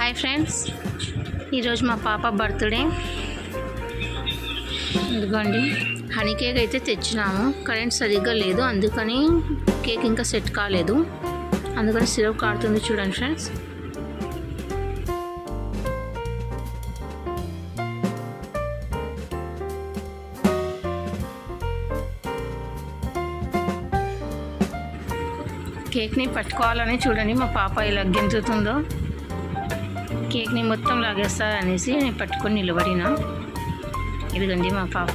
Hi friends, ఈరోజు మా పాప బర్త్డే. ఇదిగోండి హనీ కేక్ అయితే తెచ్చినాము. కరెంట్ సరిగ్గా లేదు, అందుకని కేక్ ఇంకా సెట్ కాలేదు. అందుకని సిరప్ కాడుతుంది చూడండి ఫ్రెండ్స్. కేక్ని పట్టుకోవాలని చూడండి మా పాప ఇలా గెంతుతుందో. కేక్ని మొత్తం లాగేస్తారనేసి నేను పట్టుకొని నిలబడిన. ఇదిగండి మా పాప.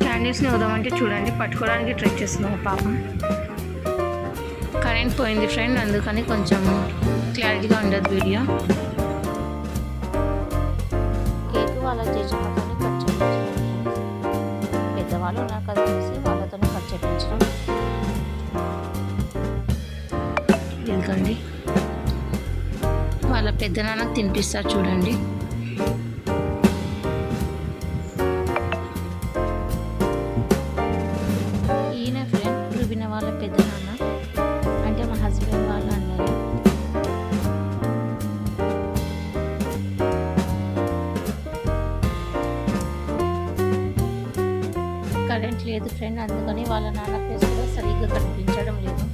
క్యాండిల్స్ని వదామంటే చూడండి పట్టుకోవడానికి ట్రై చేస్తున్నాం పాప. కరెంట్ పోయింది ఫ్రెండ్, అందుకని కొంచెం క్లారిటీగా ఉండదు వీడియో. కేక్ వాళ్ళ చేసినతోనే కట్ చేయించడం, పెద్దవాళ్ళు ఉన్నారు కదా అనేసి వాళ్ళతోనే కట్ చేయించడం. ఎందుకండి వాళ్ళ పెద్దనాన్నకు తినిపిస్తారు చూడండి. ఈయన ఫ్రెండ్ రుబిన వాళ్ళ పెద్దనాన్న, అంటే మా హస్బెండ్ వాళ్ళ అన్నయ్య. కరెంట్ లేదు ఫ్రెండ్, అందుకని వాళ్ళ నాన్న ఫేస్ కూడా సరిగ్గా కనిపించడం లేదు.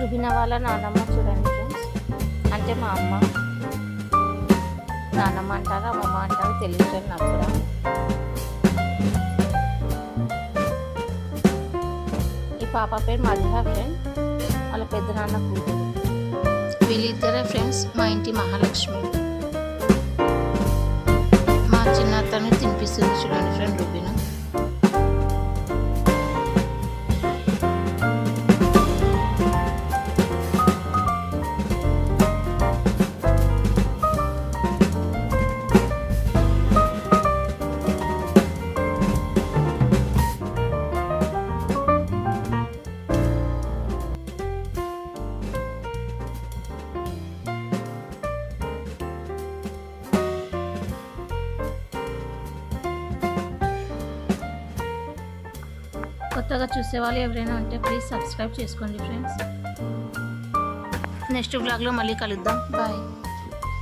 రుబిన వాళ్ళ నాన్నమ్మ చూడండి ఫ్రెండ్స్, అంటే మా అమ్మ. నాన్నమ్మ అంటారు, అమ్మమ్మ అంటారు, తెలియదు నాకు కూడా. ఈ పాప పేరు మధుహ ఫ్రెండ్, వాళ్ళ పెద్ద నాన్న కూతురు. వీళ్ళిద్దరే ఫ్రెండ్స్ మా ఇంటి మహాలక్ష్మి. మా చిన్నతను తినిపిస్తుంది చూడండి ఫ్రెండ్ రుబిన. కొత్తగా చూసేవాళ్ళు ఎవరైనా ఉంటే ప్లీజ్ సబ్స్క్రైబ్ చేసుకోండి ఫ్రెండ్స్. నెక్స్ట్ వ్లాగ్లో మళ్ళీ కలుద్దాం. బాయ్.